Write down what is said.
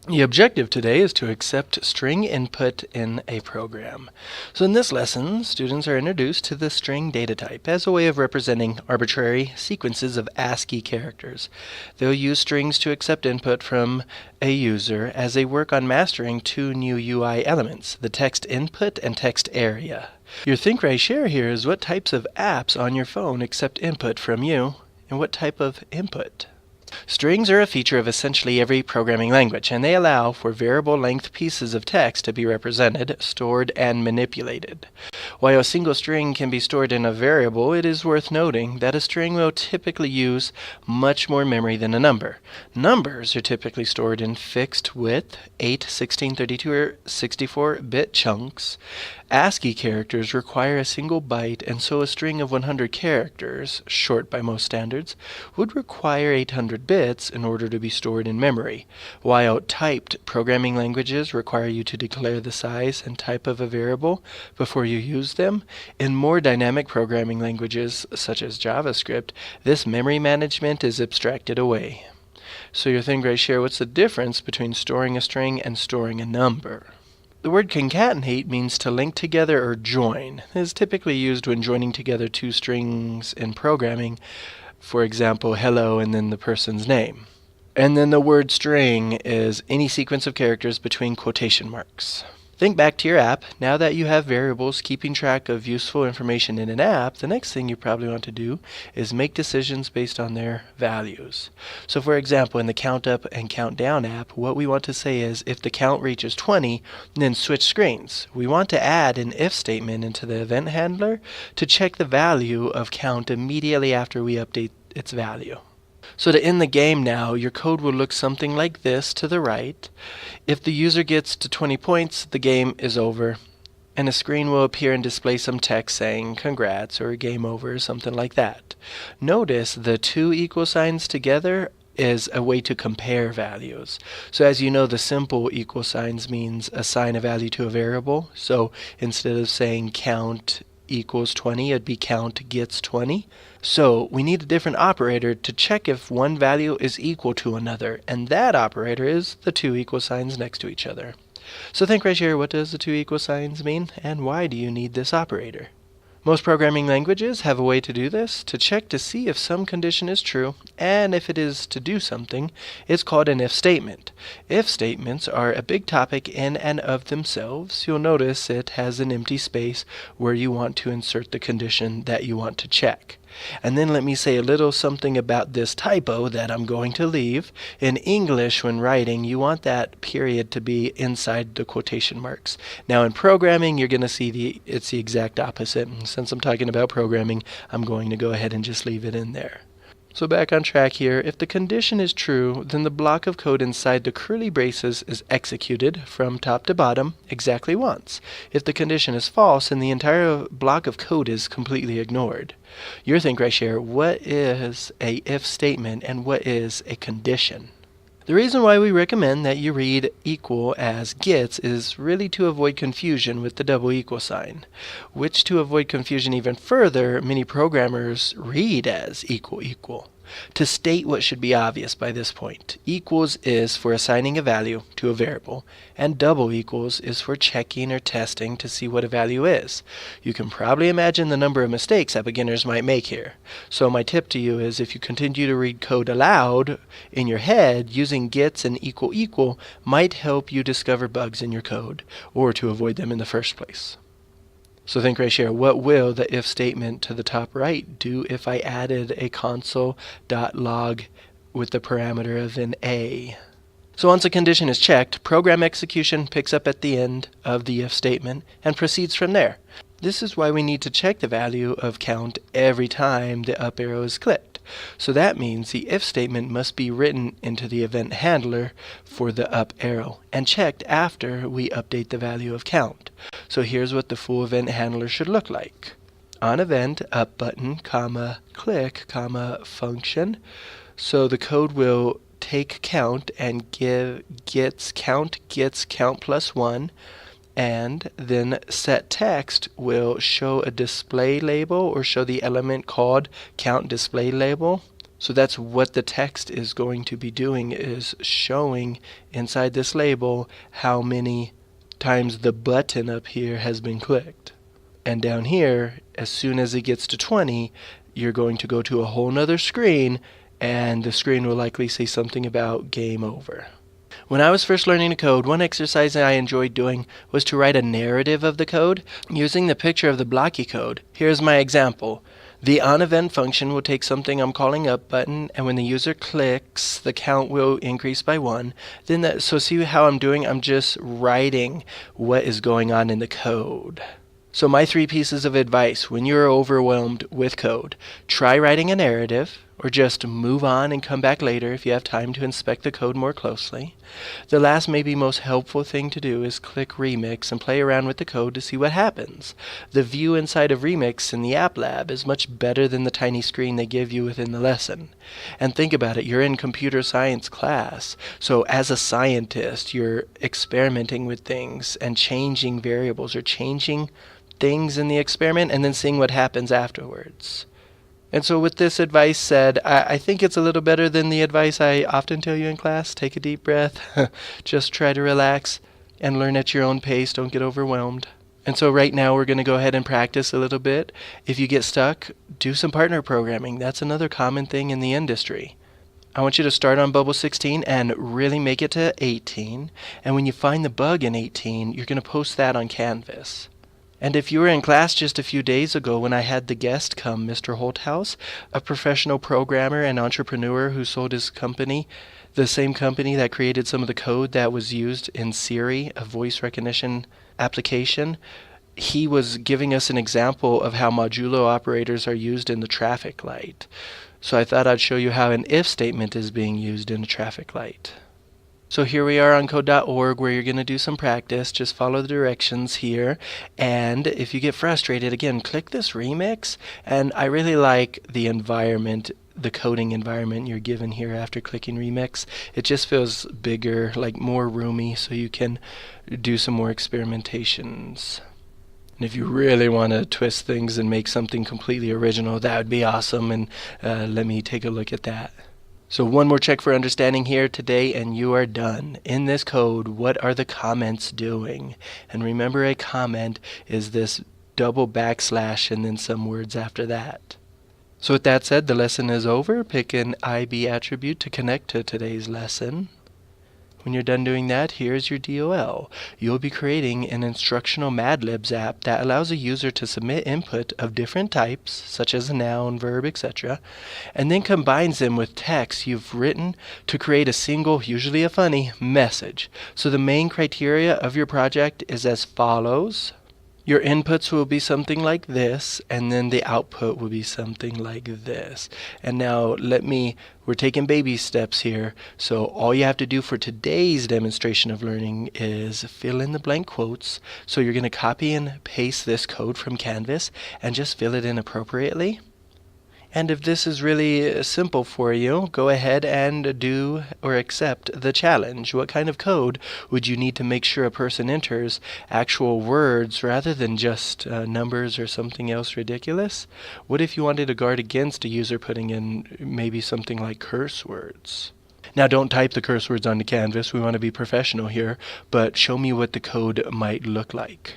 The objective today is to accept string input in a program. So in this lesson, students are introduced to the string data type as a way of representing arbitrary sequences of ASCII characters. They'll use strings to accept input from a user as they work on mastering two new UI elements, the text input and text area. Your think, write, share here is what types of apps on your phone accept input from you and what type of input. Strings are a feature of essentially every programming language, and they allow for variable length pieces of text to be represented, stored, and manipulated. While a single string can be stored in a variable, it is worth noting that a string will typically use much more memory than a number. Numbers are typically stored in fixed width, 8, 16, 32, or 64-bit chunks. ASCII characters require a single byte, and so a string of 100 characters, short by most standards, would require 800 bits in order to be stored in memory, while typed programming languages require you to declare the size and type of a variable before you use them. In more dynamic programming languages, such as JavaScript, this memory management is abstracted away. So your think, write, share, what's the difference between storing a string and storing a number? The word concatenate means to link together or join. It is typically used when joining together two strings in programming, for example, hello and then the person's name. And then the word string is any sequence of characters between quotation marks. Think back to your app. Now that you have variables keeping track of useful information in an app, the next thing you probably want to do is make decisions based on their values. So for example, in the count up and count down app, what we want to say is if the count reaches 20, then switch screens. We want to add an if statement into the event handler to check the value of count immediately after we update its value. So to end the game now, your code will look something like this to the right. If the user gets to 20 points, the game is over, and a screen will appear and display some text saying congrats or game over or something like that. Notice the two equal signs together is a way to compare values. So as you know, the simple equal signs means assign a value to a variable. So instead of saying count equals 20, it'd be count gets 20. So we need a different operator to check if one value is equal to another, and that operator is the two equal signs next to each other. So think, write, share, what does the two equal signs mean, and why do you need this operator? Most programming languages have a way to do this, to check to see if some condition is true, and if it is to do something, it's called an if statement. If statements are a big topic in and of themselves. You'll notice it has an empty space where you want to insert the condition that you want to check. And then let me say a little something about this typo that I'm going to leave. In English, when writing, you want that period to be inside the quotation marks. Now in programming, you're going to see it's the exact opposite. And since I'm talking about programming, I'm going to go ahead and just leave it in there. So back on track here, if the condition is true, then the block of code inside the curly braces is executed from top to bottom exactly once. If the condition is false, then the entire block of code is completely ignored. Your think, write, share, what is a if statement and what is a condition? The reason why we recommend that you read equal as gets is really to avoid confusion with the double equal sign, which to avoid confusion even further, many programmers read as equal equal. To state what should be obvious by this point, equals is for assigning a value to a variable, and double equals is for checking or testing to see what a value is. You can probably imagine the number of mistakes that beginners might make here. So my tip to you is if you continue to read code aloud in your head, using gets and equal equal might help you discover bugs in your code, or to avoid them in the first place. So think, write, share, what will the if statement to the top right do if I added a console.log with the parameter of an A? So once a condition is checked, program execution picks up at the end of the if statement and proceeds from there. This is why we need to check the value of count every time the up arrow is clicked. So that means the if statement must be written into the event handler for the up arrow and checked after we update the value of count. So here's what the full event handler should look like. On event, up button, comma, click, comma, function. So the code will take count and give gets count plus 1. And then set text will show a display label or show the element called count display label. So that's what the text is going to be doing, is showing inside this label how many times the button up here has been clicked. And down here, as soon as it gets to 20, you're going to go to a whole nother screen, and the screen will likely say something about game over. When I was first learning to code, one exercise I enjoyed doing was to write a narrative of the code using the picture of the blocky code. Here's my example. The onEvent function will take something I'm calling up button, and when the user clicks, the count will increase by 1. So see how I'm doing? I'm just writing what is going on in the code. So my 3 pieces of advice when you're overwhelmed with code: try writing a narrative, or just move on and come back later if you have time to inspect the code more closely. The last, maybe most helpful thing to do is click Remix and play around with the code to see what happens. The view inside of Remix in the App Lab is much better than the tiny screen they give you within the lesson. And think about it, you're in computer science class, so as a scientist, you're experimenting with things and changing variables or changing things in the experiment and then seeing what happens afterwards. And so with this advice said, I think it's a little better than the advice I often tell you in class. Take a deep breath, just try to relax and learn at your own pace. Don't get overwhelmed. And so right now we're going to go ahead and practice a little bit. If you get stuck, do some partner programming. That's another common thing in the industry. I want you to start on bubble 16 and really make it to 18. And when you find the bug in 18, you're going to post that on Canvas. And if you were in class just a few days ago when I had the guest come, Mr. Holthouse, a professional programmer and entrepreneur who sold his company, the same company that created some of the code that was used in Siri, a voice recognition application, he was giving us an example of how modulo operators are used in the traffic light. So I thought I'd show you how an if statement is being used in a traffic light. So here we are on Codeorg, where you're going to do some practice. Just follow the directions here. And if you get frustrated, again, click this Remix. And I really like the environment, the coding environment you're given here after clicking Remix. It just feels bigger, like more roomy, so you can do some more experimentations. And if you really want to twist things and make something completely original, that would be awesome. And let me take a look at that. So one more check for understanding here today, and you are done. In this code, what are the comments doing? And remember, a comment is this double backslash and then some words after that. So with that said, the lesson is over. Pick an IB attribute to connect to today's lesson. When you're done doing that, here's your DOL. You'll be creating an instructional Mad Libs app that allows a user to submit input of different types, such as a noun, verb, etc., and then combines them with text you've written to create a single, usually a funny, message. So the main criteria of your project is as follows. Your inputs will be something like this, and then the output will be something like this. And now we're taking baby steps here, so all you have to do for today's demonstration of learning is fill in the blank quotes. So you're going to copy and paste this code from Canvas and just fill it in appropriately. And if this is really simple for you, go ahead and do or accept the challenge. What kind of code would you need to make sure a person enters actual words rather than just numbers or something else ridiculous? What if you wanted to guard against a user putting in maybe something like curse words? Now don't type the curse words onto Canvas. We want to be professional here, but show me what the code might look like.